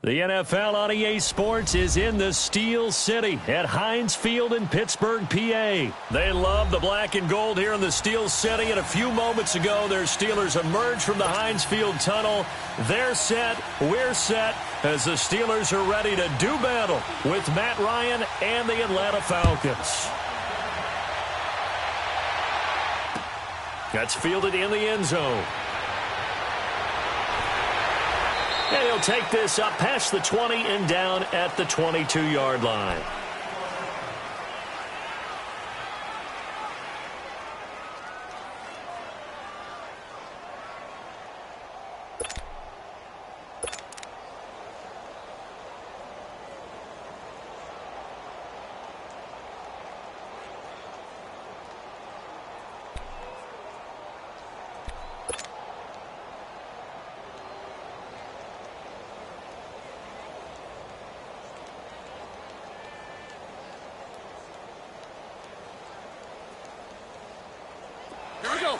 The NFL on EA Sports is in the Steel City at Heinz Field in Pittsburgh, PA. They love the black and gold here in the Steel City, and a few moments ago, their Steelers emerged from the Heinz Field tunnel. They're set, we're set, as the Steelers are ready to do battle with Matt Ryan and the Atlanta Falcons. That's fielded in the end zone. And he'll take this up past the 20 and down at the 22-yard line. Here we go.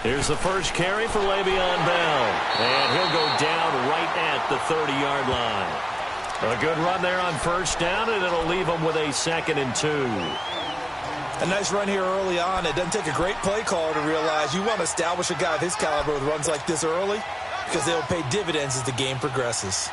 Here's the first carry for Le'Veon Bell. And he'll go down right at the 30-yard line. A good run there on first down, and it'll leave him with a 2nd and 2. A nice run here early on. It doesn't take a great play caller to realize you want to establish a guy of his caliber with runs like this early, because they'll pay dividends as the game progresses.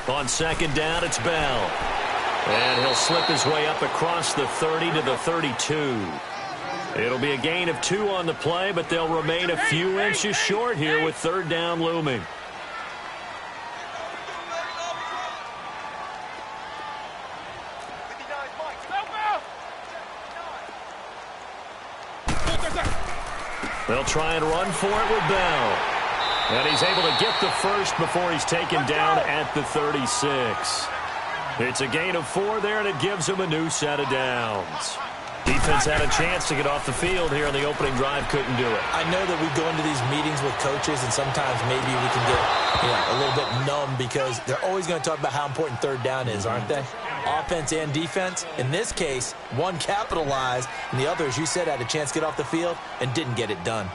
On second down, it's Bell. And he'll slip his way up across the 30 to the 32. It'll be a gain of 2 on the play, but they'll remain a few inches short here with third down looming. They'll try and run for it with Bell. And he's able to get the first before he's taken down at the 36. It's a gain of 4 there, and it gives him a new set of downs. Defense had a chance to get off the field here on the opening drive, couldn't do it. I know that we go into these meetings with coaches, and sometimes maybe we can get a little bit numb because they're always going to talk about how important third down is, aren't they? Offense and defense. In this case, one capitalized, and the other, as you said, had a chance to get off the field and didn't get it done.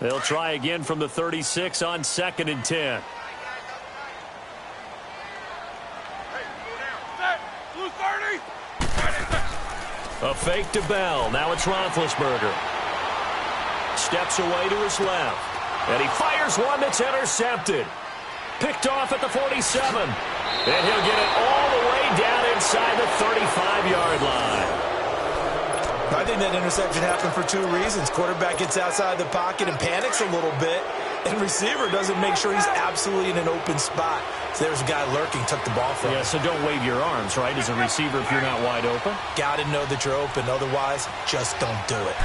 They'll try again from the 36 on 2nd and 10. A fake to Bell. Now it's Roethlisberger. Steps away to his left. And he fires one that's intercepted. Picked off at the 47. And he'll get it all the way down inside the 35-yard line. I think that interception happened for 2 reasons. Quarterback gets outside the pocket and panics a little bit, and receiver doesn't make sure he's absolutely in an open spot. So there's a guy lurking, took the ball from him. Yeah, so don't wave your arms, right, as a receiver if you're not wide open. Got to know that you're open. Otherwise, just don't do it.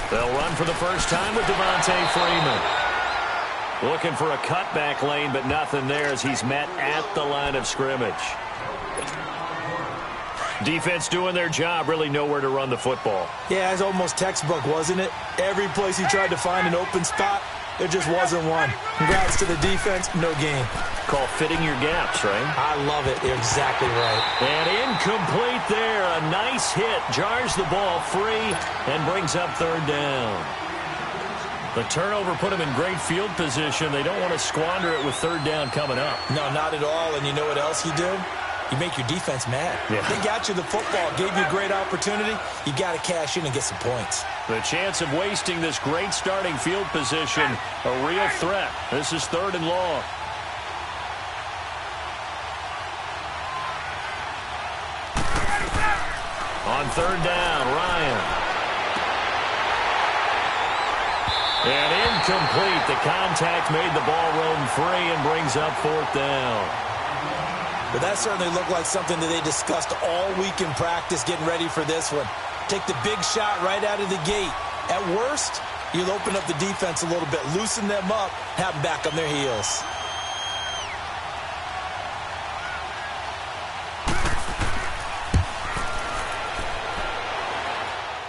They'll run for the first time with Devontae Freeman. Looking for a cutback lane, but nothing there as he's met at the line of scrimmage. Defense doing their job, really nowhere to run the football. Yeah, it's almost textbook, wasn't it? Every place he tried to find an open spot, there just wasn't one. Congrats to the defense, no gain. Call fitting your gaps, right? I love it. You're exactly right. And incomplete there. A nice hit. Jars the ball free and brings up third down. The turnover put him in great field position. They don't want to squander it with third down coming up. No, not at all. And you know what else you do? You make your defense mad. Yeah. They got you the football, gave you a great opportunity. You got to cash in and get some points. The chance of wasting this great starting field position, a real threat. This is 3rd and long. On 3rd down, Ryan. And incomplete. The contact made the ball roam free and brings up 4th down. But that certainly looked like something that they discussed all week in practice getting ready for this one. Take the big shot right out of the gate. At worst, you'll open up the defense a little bit, loosen them up, have them back on their heels.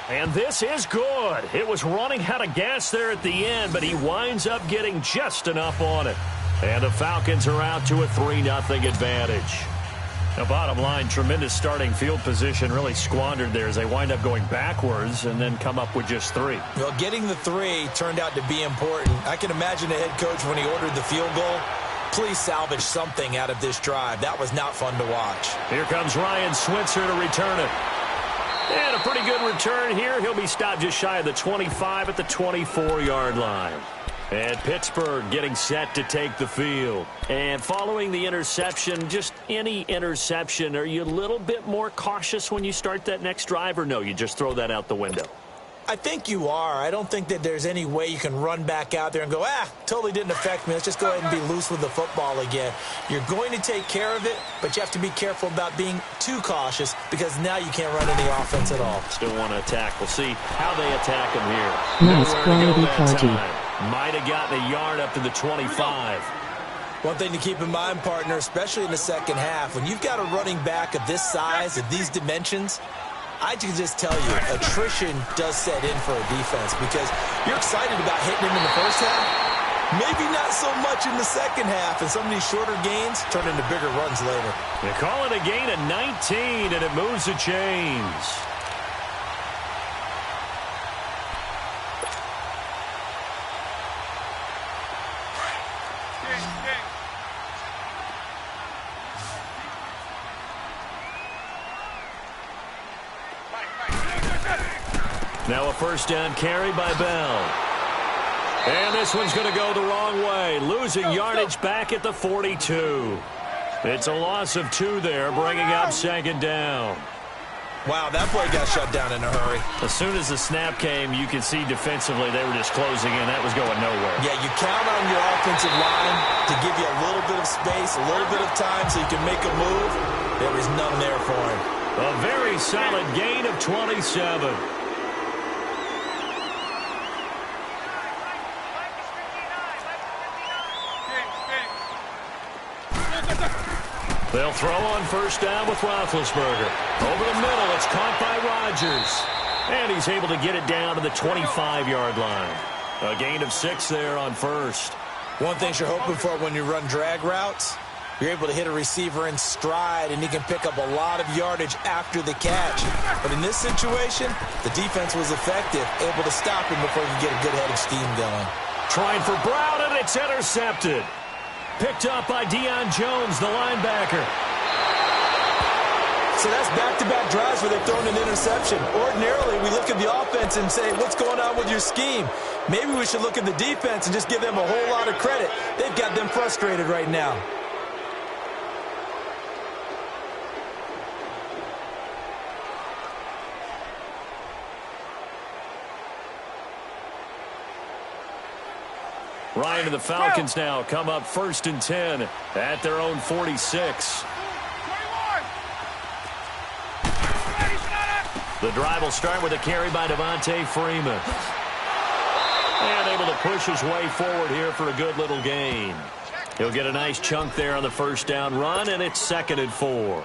And this is good. It was running out of gas there at the end, but he winds up getting just enough on it. And the Falcons are out to a 3-0 advantage. Now, bottom line, tremendous starting field position really squandered there as they wind up going backwards and then come up with just 3. Well, getting the 3 turned out to be important. I can imagine the head coach when he ordered the field goal. Please salvage something out of this drive. That was not fun to watch. Here comes Ryan Switzer to return it. And a pretty good return here. He'll be stopped just shy of the 25 at the 24-yard line. And Pittsburgh getting set to take the field. And following the interception, just any interception, are you a little bit more cautious when you start that next drive, or no, you just throw that out the window? I think you are. I don't think that there's any way you can run back out there and go, totally didn't affect me. Let's just go ahead and be loose with the football again. You're going to take care of it, but you have to be careful about being too cautious because now you can't run any offense at all. Still want to attack. We'll see how they attack him here. Nice quality party. Might have gotten a yard up to the 25. One thing to keep in mind, partner, especially in the second half, when you've got a running back of this size, of these dimensions, I can just tell you, attrition does set in for a defense because you're excited about hitting him in the first half. Maybe not so much in the second half, and some of these shorter gains turn into bigger runs later. They call it a gain of 19, and it moves the chains. Now a first down carry by Bell. And this one's going to go the wrong way. Losing yardage back at the 42. It's a loss of 2 there, bringing up 2nd down. Wow, that play got shut down in a hurry. As soon as the snap came, you could see defensively they were just closing in. That was going nowhere. Yeah, you count on your offensive line to give you a little bit of space, a little bit of time so you can make a move. There was none there for him. A very solid gain of 27. They'll throw on first down with Roethlisberger. Over the middle, it's caught by Rodgers. And he's able to get it down to the 25-yard line. A gain of 6 there on first. One thing you're hoping for when you run drag routes, you're able to hit a receiver in stride, and he can pick up a lot of yardage after the catch. But in this situation, the defense was effective, able to stop him before he could get a good head of steam going. Trying for Brown, and it's intercepted. Picked up by Deion Jones, the linebacker. So that's back-to-back drives where they've thrown an interception. Ordinarily, we look at the offense and say, what's going on with your scheme? Maybe we should look at the defense and just give them a whole lot of credit. They've got them frustrated right now. Ryan and the Falcons now come up 1st and 10 at their own 46. The drive will start with a carry by Devontae Freeman. And able to push his way forward here for a good little gain. He'll get a nice chunk there on the first down run, and it's 2nd and 4.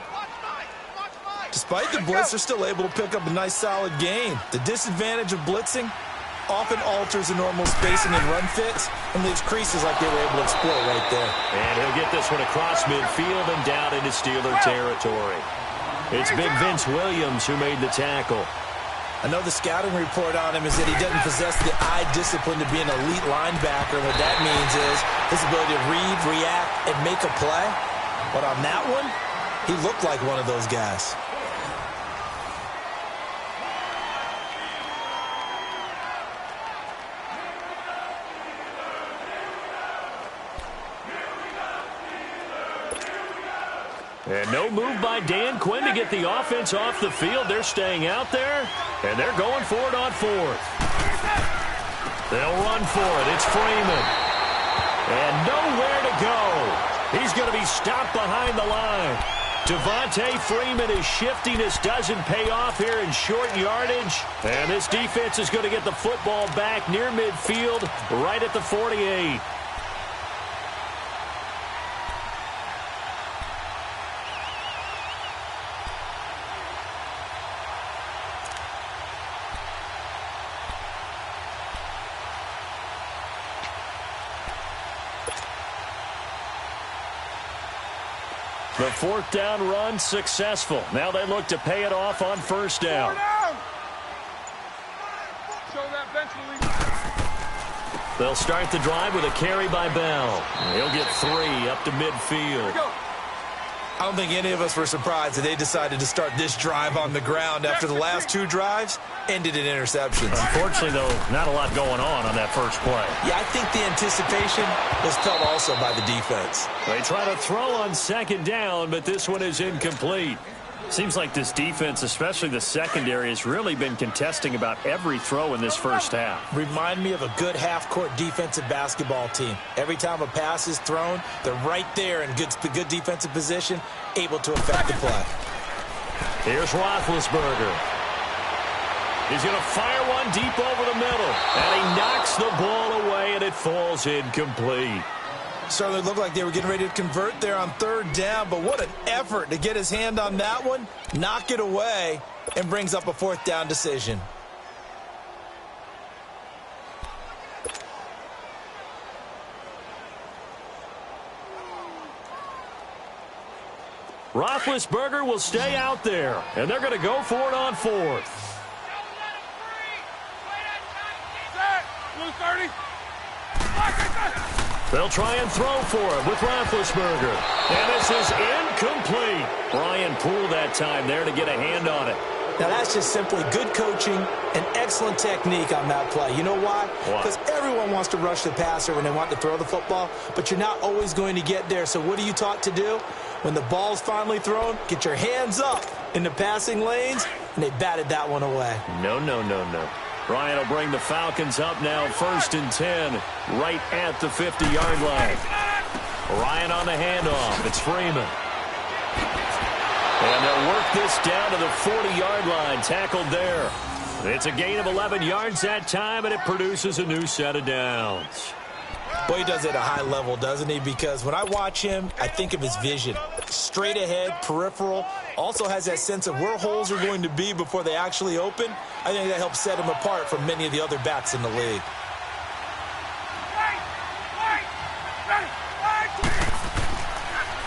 Despite the blitz, they're still able to pick up a nice solid gain. The disadvantage of blitzing often alters the normal spacing and run fits and leaves creases like they were able to exploit right there. And he'll get this one across midfield and down into Steeler territory. It's Big Vince Williams who made the tackle. I know the scouting report on him is that he doesn't possess the eye discipline to be an elite linebacker. What that means is his ability to read, react, and make a play. But on that one, he looked like one of those guys. And no move by Dan Quinn to get the offense off the field. They're staying out there, and they're going for it on 4th. They'll run for it. It's Freeman. And nowhere to go. He's going to be stopped behind the line. Devontae Freeman is shifting. This doesn't pay off here in short yardage. And this defense is going to get the football back near midfield, right at the 48. The fourth down run successful. Now they look to pay it off on first down. They'll start the drive with a carry by Bell. He'll get 3 up to midfield. I don't think any of us were surprised that they decided to start this drive on the ground after the last 2 drives ended in interceptions. Unfortunately, though, not a lot going on that first play. Yeah, I think the anticipation was felt also by the defense. They try to throw on second down, but this one is incomplete. Seems like this defense, especially the secondary, has really been contesting about every throw in this first half. Remind me of a good half-court defensive basketball team. Every time a pass is thrown, they're right there in good defensive position, able to affect the play. Here's Roethlisberger. He's going to fire one deep over the middle, and he knocks the ball away, and it falls incomplete. Certainly looked like they were getting ready to convert there on third down, but what an effort to get his hand on that one, knock it away, and brings up a fourth down decision. Roethlisberger will stay out there, and they're going to go for it on fourth. They'll try and throw for it with Roethlisberger. And this is incomplete. Brian Poole that time there to get a hand on it. Now, that's just simply good coaching and excellent technique on that play. You know why? Because everyone wants to rush the passer when they want to throw the football, but you're not always going to get there. So what are you taught to do? When the ball's finally thrown, get your hands up in the passing lanes, and they batted that one away. No. Ryan will bring the Falcons up now, 1st and 10, right at the 50-yard line. Ryan on the handoff. It's Freeman. And they'll work this down to the 40-yard line, tackled there. It's a gain of 11 yards that time, and it produces a new set of downs. Boy, he does it at a high level, doesn't he? Because when I watch him, I think of his vision. Straight ahead, peripheral, also has that sense of where holes are going to be before they actually open. I think that helps set him apart from many of the other backs in the league.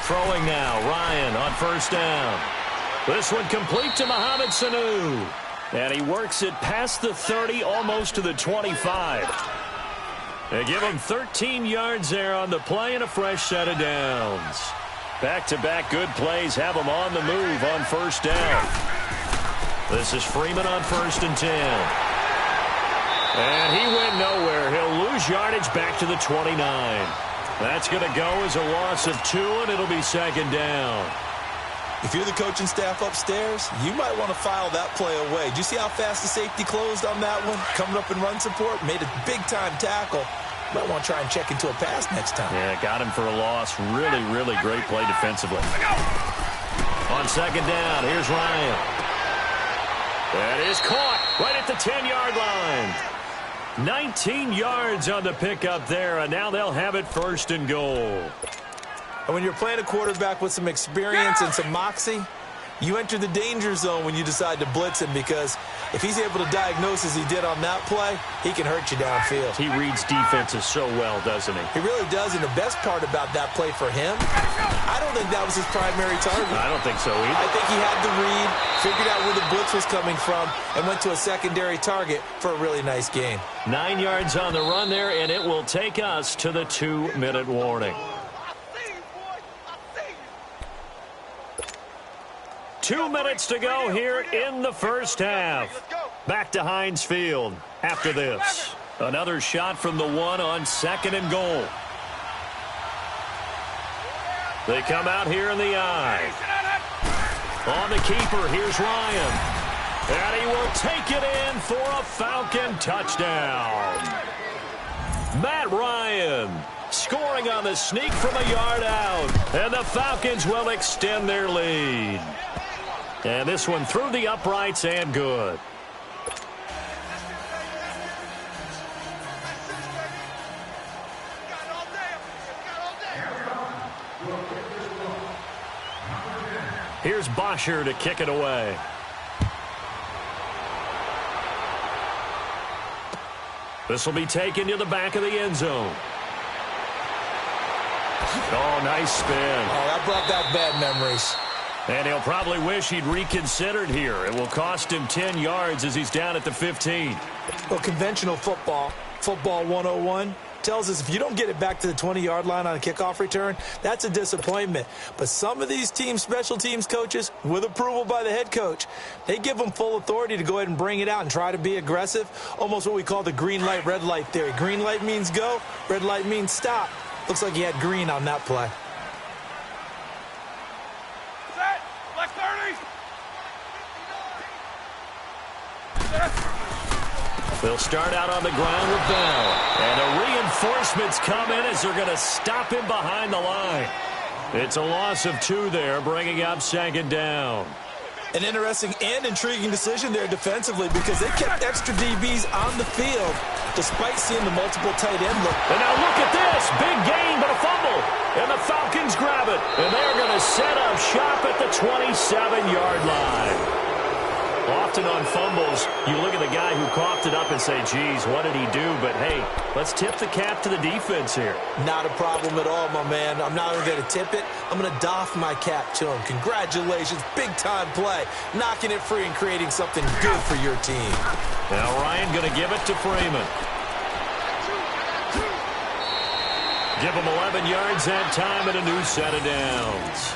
Throwing now, Ryan on first down. This one complete to Mohamed Sanu. And he works it past the 30, almost to the 25. They give him 13 yards there on the play and a fresh set of downs. Back-to-back good plays have him on the move on first down. This is Freeman on 1st and 10. And he went nowhere. He'll lose yardage back to the 29. That's going to go as a loss of 2, and it'll be 2nd down. If you're the coaching staff upstairs, you might want to file that play away. Do you see how fast the safety closed on that one? Coming up in run support, made a big-time tackle. Might want to try and check into a pass next time. Yeah, got him for a loss. Really great play defensively. On 2nd down, here's Ryan. That is caught right at the 10-yard line. 19 yards on the pickup there, and now they'll have it 1st and goal. And when you're playing a quarterback with some experience and some moxie, you enter the danger zone when you decide to blitz him, because if he's able to diagnose as he did on that play, he can hurt you downfield. He reads defenses so well, doesn't he? He really does, and the best part about that play for him, I don't think that was his primary target. I don't think so either. I think he had the read, figured out where the blitz was coming from, and went to a secondary target for a really nice gain. 9 yards on the run there, and it will take us to the 2-minute warning. 2 minutes to go here in the first half. Back to Heinz Field after this. Another shot from the 1 on 2nd and goal. They come out here in the eye. On the keeper, here's Ryan. And he will take it in for a Falcon touchdown. Matt Ryan scoring on the sneak from a yard out. And the Falcons will extend their lead. And this one through the uprights and good. Here's Bosher to kick it away. This will be taken to the back of the end zone. Oh, nice spin. Oh, that brought back bad memories. And he'll probably wish he'd reconsidered here. It will cost him 10 yards as he's down at the 15. Well, conventional football 101, tells us if you don't get it back to the 20-yard line on a kickoff return, that's a disappointment. But some of these team special teams coaches, with approval by the head coach, they give them full authority to go ahead and bring it out and try to be aggressive, almost what we call the green light, red light theory. Green light means go, red light means stop. Looks like he had green on that play. Set. Black 30. They'll start out on the ground with Bell. And the reinforcements come in as they're going to stop him behind the line. It's a loss of 2 there, bringing up second down. An interesting and intriguing decision there defensively because they kept extra DBs on the field despite seeing the multiple tight end look. And now look at this. Big gain, but a fumble. And the Falcons grab it. And they're going to set up shop at the 27-yard line. Often on fumbles, you look at the guy who coughed it up and say, geez, what did he do? But, hey, let's tip the cap to the defense here. Not a problem at all, my man. I'm not even going to tip it. I'm going to doff my cap to him. Congratulations. Big-time play. Knocking it free and creating something good for your team. Now Ryan going to give it to Freeman. Give him 11 yards that time and a new set of downs.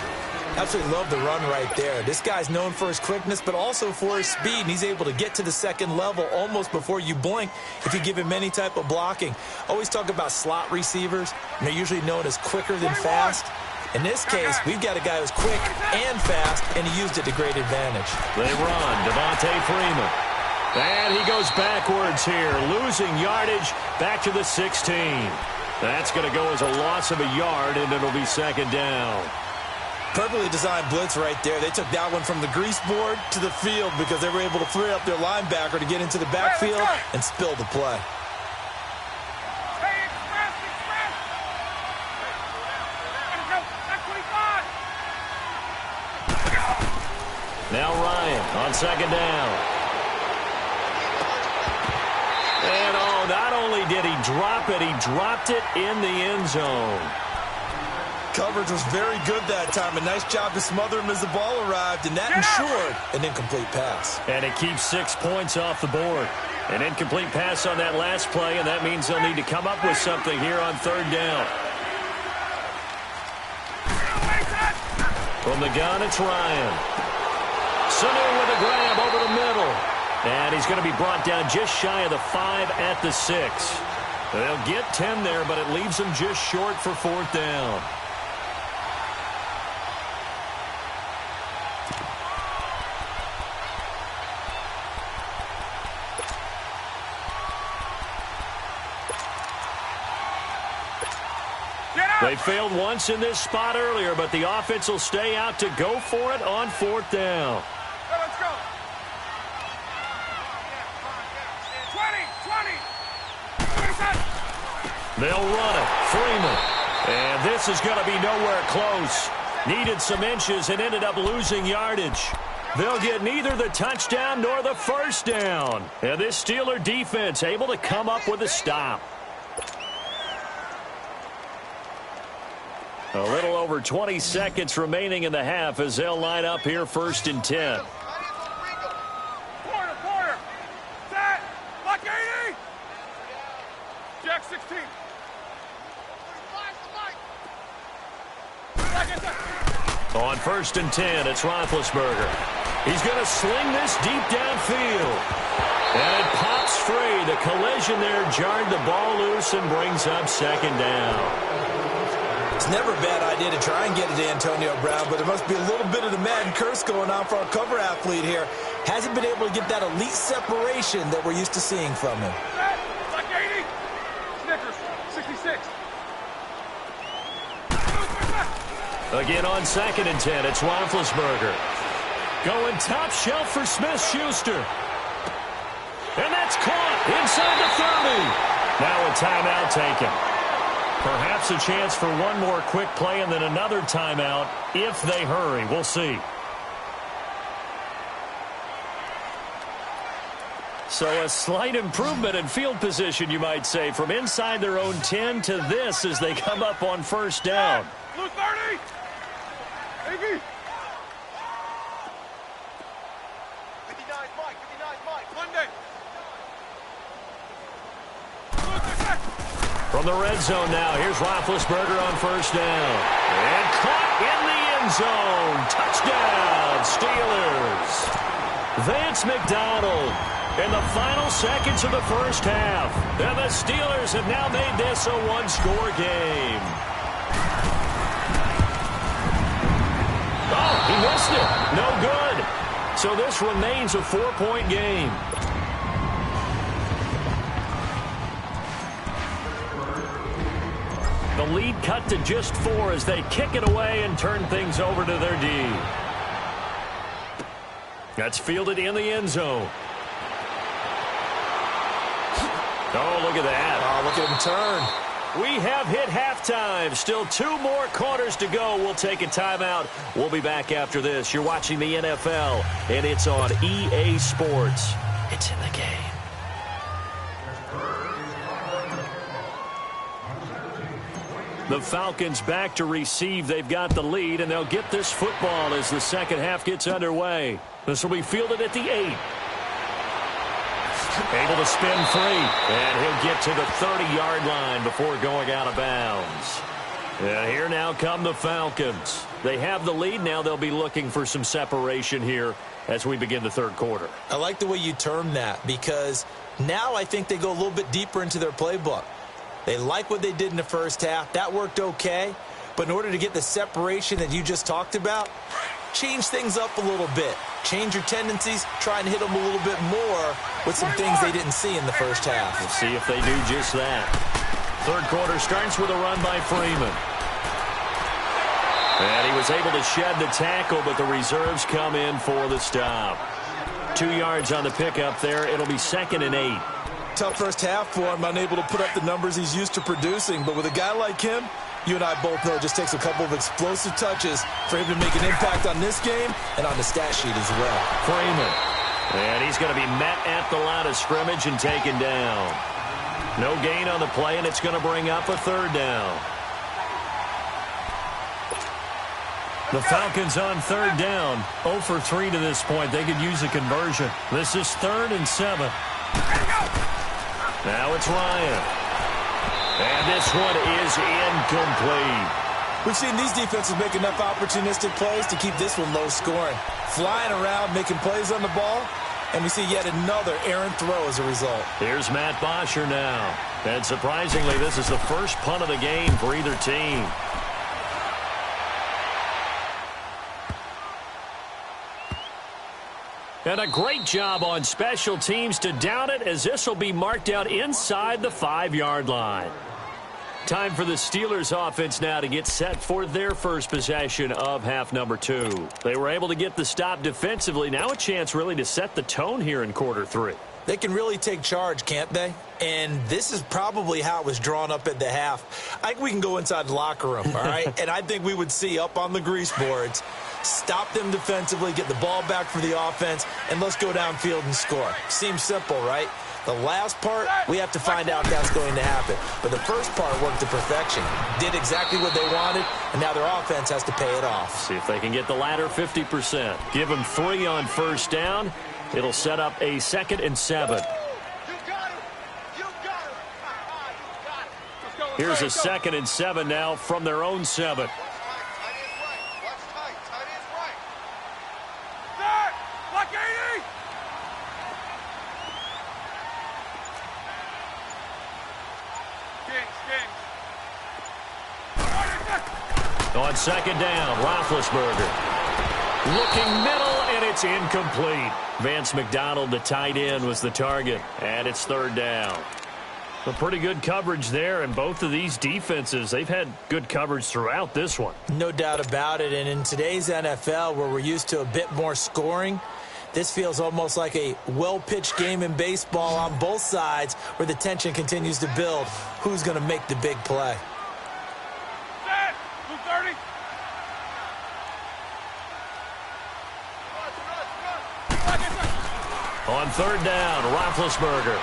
Absolutely love the run right there. This guy's known for his quickness, but also for his speed, and he's able to get to the second level almost before you blink if you give him any type of blocking. Always talk about slot receivers, and they're usually known as quicker than fast. In this case, we've got a guy who's quick and fast, and he used it to great advantage. They run. Devontae Freeman. And he goes backwards here, losing yardage back to the 16. That's going to go as a loss of a yard, and it'll be second down. Perfectly designed blitz right there. They took that one from the grease board to the field because they were able to free up their linebacker to get into the backfield and spill the play. Hey, express. Go. Back 25. Now Ryan on second down. And, not only did he drop it, he dropped it in the end zone. Coverage was very good that time. A nice job to smother him as the ball arrived, and that ensured an incomplete pass. And it keeps 6 points off the board. An incomplete pass on that last play, and that means they'll need to come up with something here on third down. From the gun, it's Ryan. Sanu with a grab over the middle. And he's going to be brought down just shy of the 5 at the 6. They'll get 10 there, but it leaves them just short for fourth down. They failed once in this spot earlier, but the offense will stay out to go for it on fourth down. Let's go. 20. They'll run it. Freeman. And this is going to be nowhere close. Needed some inches and ended up losing yardage. They'll get neither the touchdown nor the first down. And this Steeler defense able to come up with a stop. A little over 20 seconds remaining in the half as they'll line up here first and 10. Quarter. Set. Block 80. Jack 16. On first and 10, it's Roethlisberger. He's going to sling this deep downfield. And it pops free. The collision there jarred the ball loose and brings up second down. It's never a bad idea to try and get it to Antonio Brown, but there must be a little bit of the Madden curse going on for our cover athlete here. hasn't been able to get that elite separation that we're used to seeing from him. Like 80. Snickers, 66. Again on 2nd and 10, it's Roethlisberger. Going top shelf for Smith-Schuster. And that's caught inside the 30. Now a timeout taken. Perhaps a chance for one more quick play and then another timeout if they hurry. We'll see. So a slight improvement in field position, you might say, from inside their own 10 to this as they come up on first down. Blue 30. Iggy. 59 Mike. 59 Mike. Monday. From the red zone now, here's Roethlisberger on first down. And caught in the end zone. Touchdown, Steelers. Vance McDonald in the final seconds of the first half. And the Steelers have now made this a one-score game. Oh, he missed it. No good. So this remains a 4-point game. The lead cut to just 4 as they kick it away and turn things over to their D. That's fielded in the end zone. Oh, look at that. Oh, look at him turn. We have hit halftime. Still 2 more quarters to go. We'll take a timeout. We'll be back after this. You're watching the NFL, and it's on EA Sports. It's in the game. The Falcons back to receive. They've got the lead, and they'll get this football as the second half gets underway. This will be fielded at the 8. Able to spin free, and he'll get to the 30-yard line before going out of bounds. And here now come the Falcons. They have the lead. Now they'll be looking for some separation here as we begin the third quarter. I like the way you term that because now I think they go a little bit deeper into their playbook. They like what they did in the first half. That worked okay. But in order to get the separation that you just talked about, change things up a little bit. Change your tendencies. Try and hit them a little bit more with some things they didn't see in the first half. We'll see if they do just that. Third quarter starts with a run by Freeman. And he was able to shed the tackle, but the reserves come in for the stop. 2 yards on the pickup there. It'll be 2nd and 8. Tough first half for him, unable to put up the numbers he's used to producing. But with a guy like him, you and I both know it just takes a couple of explosive touches for him to make an impact on this game and on the stat sheet as well. Freeman. And he's going to be met at the line of scrimmage and taken down. No gain on the play, and it's going to bring up a third down. The Falcons on third down. 0 for 3 to this point. They could use a conversion. This is 3rd and 7. Now it's Ryan. And this one is incomplete. We've seen these defenses make enough opportunistic plays to keep this one low scoring. Flying around, making plays on the ball, and we see yet another errant throw as a result. Here's Matt Bosher now. And surprisingly, this is the first punt of the game for either team. And a great job on special teams to down it as this will be marked out inside the 5-yard line. Time for the Steelers offense now to get set for their first possession of half number 2. They were able to get the stop defensively. Now a chance really to set the tone here in quarter 3. They can really take charge, can't they? And this is probably how it was drawn up at the half. I think we can go inside the locker room, all right? And I think we would see up on the grease boards, stop them defensively, get the ball back for the offense, and let's go downfield and score. Seems simple, right? The last part, we have to find out if that's going to happen. But the first part worked to perfection. Did exactly what they wanted, and now their offense has to pay it off. See if they can get the latter 50%. Give them 3 on first down. It'll set up a 2nd and 7. Here's a 2nd and 7 now from their own 7. On 2nd down, Roethlisberger. Looking middle and it's incomplete. Vance McDonald, the tight end, was the target, and it's third down. A pretty good coverage there, and both of these defenses, they've had good coverage throughout this one. No doubt about it, and in today's NFL, where we're used to a bit more scoring, this feels almost like a well-pitched game in baseball on both sides where the tension continues to build. Who's going to make the big play? Set! 230! On third down, Roethlisberger.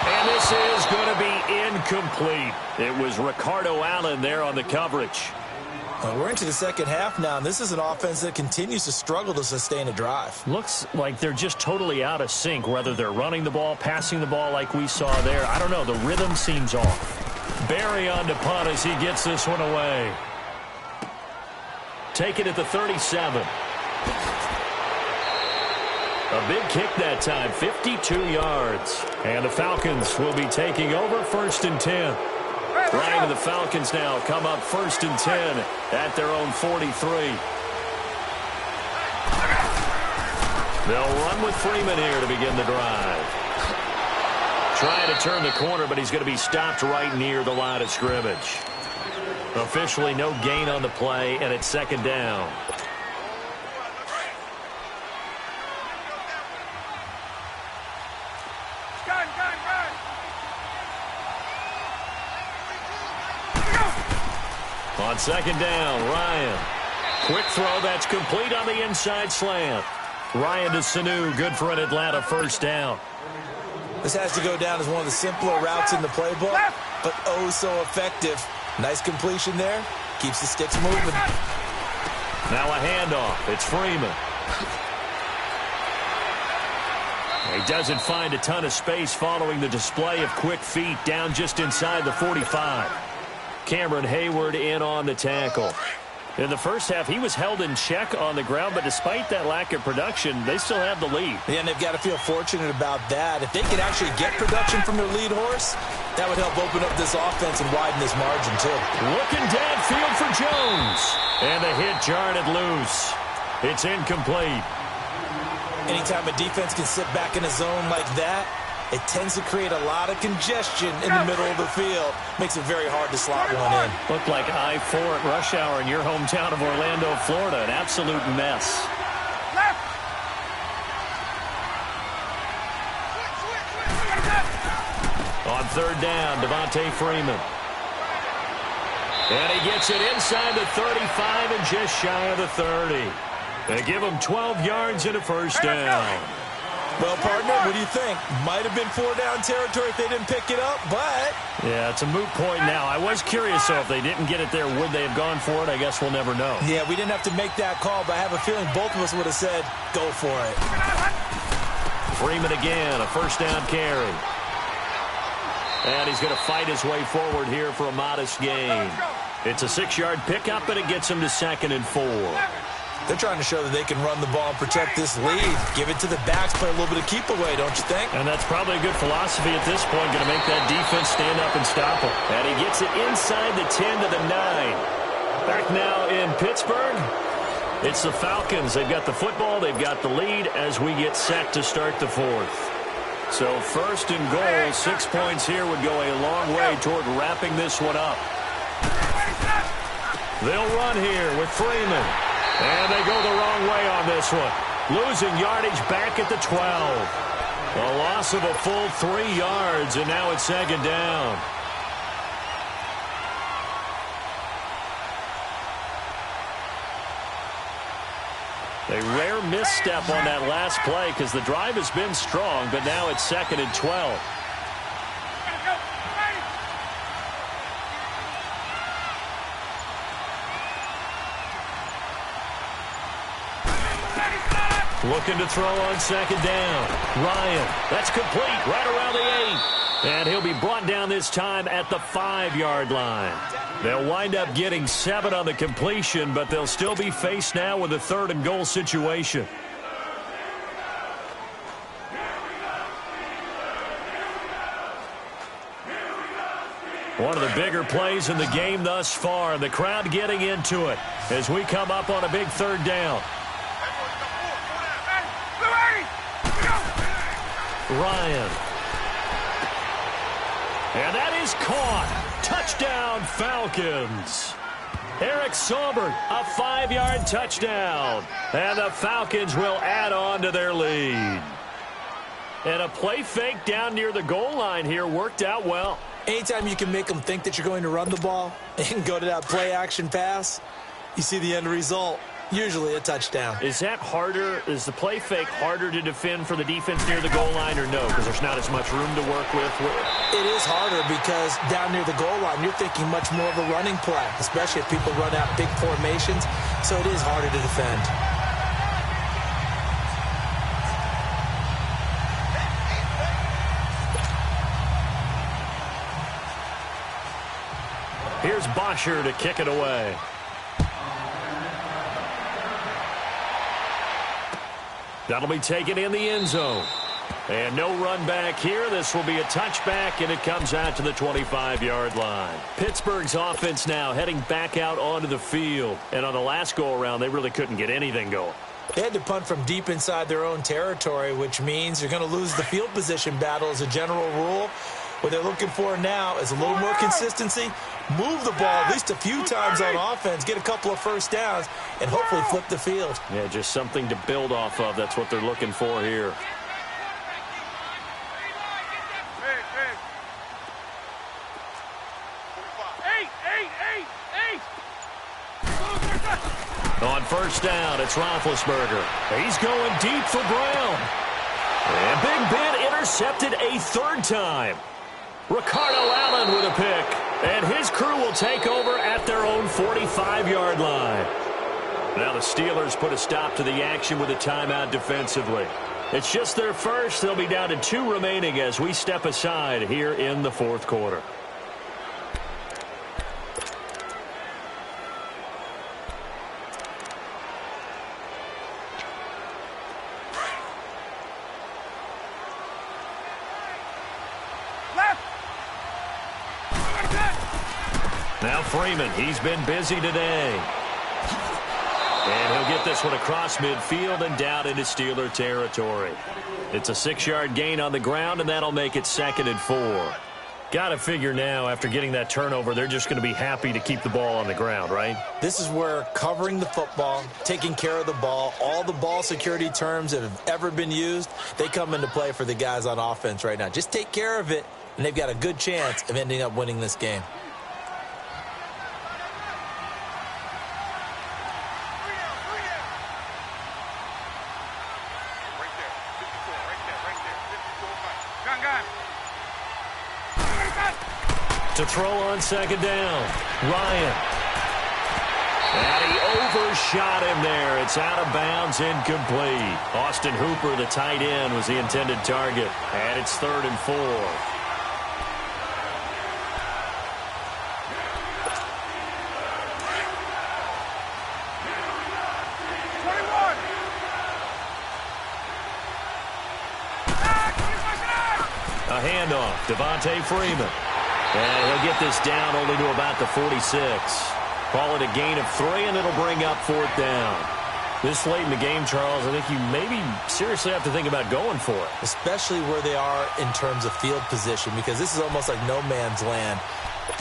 And this is going to be incomplete. It was Ricardo Allen there on the coverage. We're into the second half now, and this is an offense that continues to struggle to sustain a drive. Looks like they're just totally out of sync, whether they're running the ball, passing the ball like we saw there. I don't know. The rhythm seems off. Barry on to punt as he gets this one away. Take it at the 37. A big kick that time, 52 yards. And the Falcons will be taking over first and 10. Right, and the Falcons now come up first and 10 at their own 43. They'll run with Freeman here to begin the drive. Trying to turn the corner, but he's going to be stopped right near the line of scrimmage. Officially no gain on the play, and it's second down. On second down, Ryan. Quick throw that's complete on the inside slant. Ryan to Sanu, good for an Atlanta first down. This has to go down as one of the simpler routes in the playbook, but oh so effective. Nice completion there. Keeps the sticks moving. Now a handoff. It's Freeman. He doesn't find a ton of space following the display of quick feet down just inside the 45. Cameron Hayward in on the tackle. In the first half, he was held in check on the ground, but despite that lack of production, they still have the lead. Yeah, and they've got to feel fortunate about that. If they could actually get production from their lead horse, that would help open up this offense and widen this margin, too. Looking downfield for Jones. And the hit jarred it loose. It's incomplete. Anytime a defense can sit back in a zone like that, it tends to create a lot of congestion in the middle of the field. Makes it very hard to slot one in. Looked like I-4 at rush hour in your hometown of Orlando, Florida. An absolute mess. On third down, Devontae Freeman. And he gets it inside the 35 and just shy of the 30. They give him 12 yards and a first down. Well, partner, what do you think? Might have been 4-down territory if they didn't pick it up, but... Yeah, it's a moot point now. I was curious, so if they didn't get it there, would they have gone for it? I guess we'll never know. Yeah, we didn't have to make that call, but I have a feeling both of us would have said, go for it. Freeman again, a first down carry. And he's going to fight his way forward here for a modest gain. It's a 6-yard pickup, and it gets him to 2nd and 4. They're trying to show that they can run the ball and protect this lead. Give it to the backs, play a little bit of keep away, don't you think? And that's probably a good philosophy at this point, going to make that defense stand up and stop him. And he gets it inside the 10 to the 9. Back now in Pittsburgh, it's the Falcons. They've got the football, they've got the lead as we get set to start the fourth. So first and goal, 6 points here would go a long way toward wrapping this one up. They'll run here with Freeman. And they go the wrong way on this one. Losing yardage back at the 12. A loss of a full 3 yards, and now it's second down. A rare misstep on that last play because the drive has been strong, but now it's 2nd and 12. Looking to throw on second down. Ryan, that's complete right around the 8. And he'll be brought down this time at the 5-yard line. They'll wind up getting 7 on the completion, but they'll still be faced now with a 3rd and goal situation. One of the bigger plays in the game thus far, and the crowd getting into it as we come up on a big 3rd down. Ryan. And that is caught. Touchdown, Falcons. Eric Saubert, a 5-yard touchdown. And the Falcons will add on to their lead. And a play fake down near the goal line here worked out well. Anytime you can make them think that you're going to run the ball and go to that play-action pass, you see the end result, usually a touchdown. Is that harder? Is the play fake harder to defend for the defense near the goal line or no? Because there's not as much room to work with? It is harder because down near the goal line, you're thinking much more of a running play, especially if people run out big formations. So it is harder to defend. Here's Bosher to kick it away. That'll be taken in the end zone. And no run back here. This will be a touchback, and it comes out to the 25-yard line. Pittsburgh's offense now heading back out onto the field. And on the last go-around, they really couldn't get anything going. They had to punt from deep inside their own territory, which means you're going to lose the field position battle as a general rule. What they're looking for now is a little more consistency, move the ball at least a few times on offense, get a couple of first downs, and hopefully flip the field. Yeah, just something to build off of. That's what they're looking for here. On first down, it's Roethlisberger. He's going deep for Brown. And Big Ben intercepted a third time. Ricardo Allen with a pick. And his crew will take over at their own 45-yard line. Now the Steelers put a stop to the action with a timeout defensively. It's just their first. They'll be down to 2 remaining as we step aside here in the fourth quarter. Now Freeman, he's been busy today. And he'll get this one across midfield and down into Steeler territory. It's a 6-yard gain on the ground, and that'll make it 2nd and 4. Got to figure now, after getting that turnover, they're just going to be happy to keep the ball on the ground, right? This is where covering the football, taking care of the ball, all the ball security terms that have ever been used, they come into play for the guys on offense right now. Just take care of it, and they've got a good chance of ending up winning this game. To throw on 2nd down, Ryan. And he overshot him there. It's out of bounds, incomplete. Austin Hooper, the tight end, was the intended target. And it's 3rd and 4. A handoff, Devontae Freeman. And he'll get this down only to about the 46. Call it a gain of 3, and it'll bring up 4th down. This late in the game, Charles, I think you maybe seriously have to think about going for it. Especially where they are in terms of field position, because this is almost like no man's land.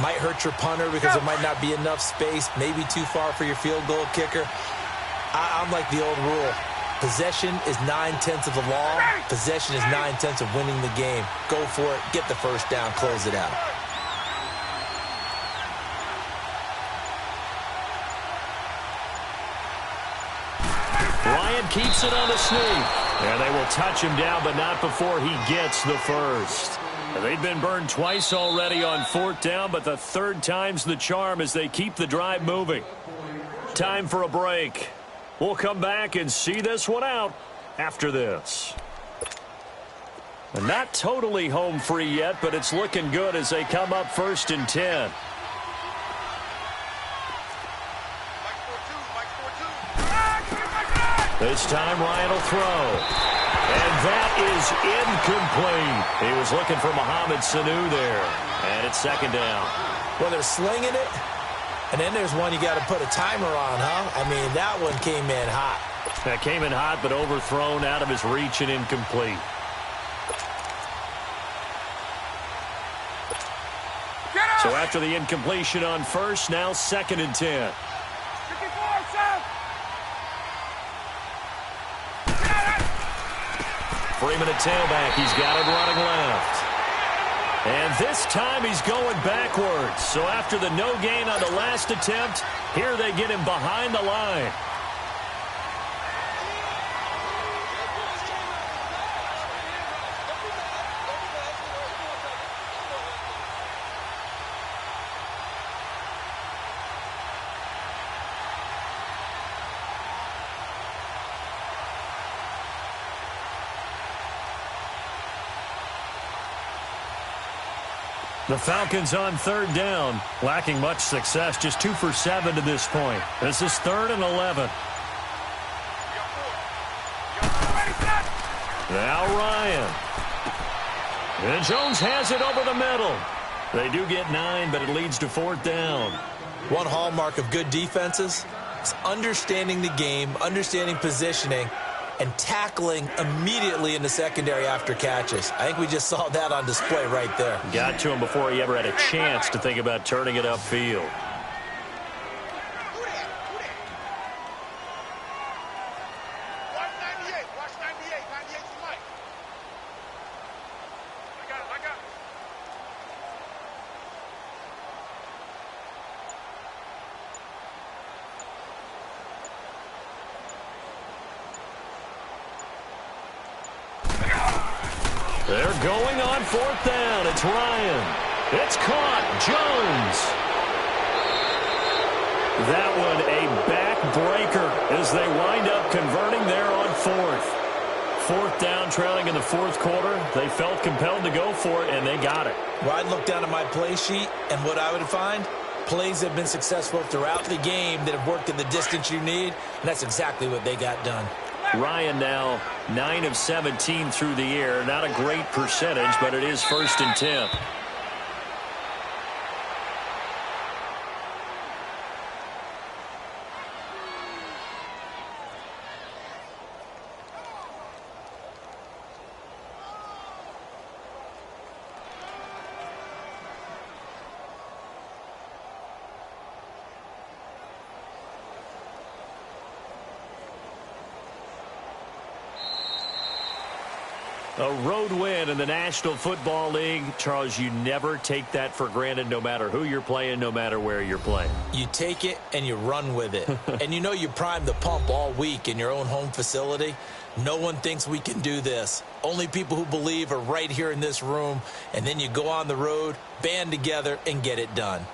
Might hurt your punter because there might not be enough space, maybe too far for your field goal kicker. I'm like the old rule. Possession is 9/10 of the law. Possession is 9/10 of winning the game. Go for it. Get the first down. Close it out. Ryan keeps it on the sneak. And they will touch him down, but not before he gets the first. They've been burned twice already on 4th down, but the 3rd time's the charm as they keep the drive moving. Time for a break. We'll come back and see this one out after this. And not totally home free yet, but it's looking good as they come up 1st and 10. This time Ryan will throw. And that is incomplete. He was looking for Mohamed Sanu there. And it's 2nd down. Well, they're slinging it. And then there's one you got to put a timer on, huh? I mean, that one came in hot. That came in hot, but overthrown out of his reach and incomplete. So after the incompletion on first, now 2nd and 10. Freeman at tailback. He's got it running left. And this time he's going backwards. So after the no gain on the last attempt, here they get him behind the line. The Falcons on 3rd down, lacking much success, just 2 for 7 to this point. This is 3rd and 11. Now Ryan. And Jones has it over the middle. They do get 9, but it leads to 4th down. One hallmark of good defenses is understanding the game, understanding positioning, and tackling immediately in the secondary after catches. I think we just saw that on display right there. Got to him before he ever had a chance to think about turning it upfield. They're going on 4th down. It's Ryan. It's caught. Jones. That one a backbreaker as they wind up converting there on 4th. 4th down, trailing in the 4th quarter. They felt compelled to go for it, and they got it. Well, I'd look down at my play sheet, and what I would find, plays have been successful throughout the game that have worked in the distance you need, and that's exactly what they got done. Ryan now 9 of 17 through the air. Not a great percentage, but it is 1st and 10. A road win in the National Football League. Charles, you never take that for granted no matter who you're playing, no matter where you're playing. You take it and you run with it. And you know you primed the pump all week in your own home facility. No one thinks we can do this. Only people who believe are right here in this room. And then you go on the road, band together, and get it done.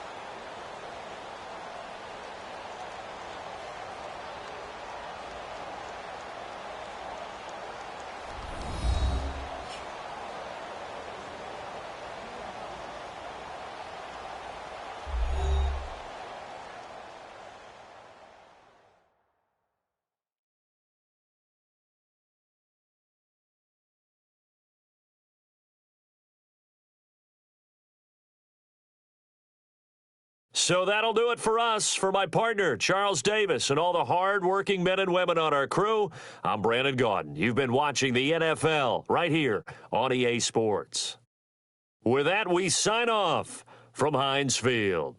So that'll do it for us. For my partner, Charles Davis, and all the hard-working men and women on our crew, I'm Brandon Gaudin. You've been watching the NFL right here on EA Sports. With that, we sign off from Heinz Field.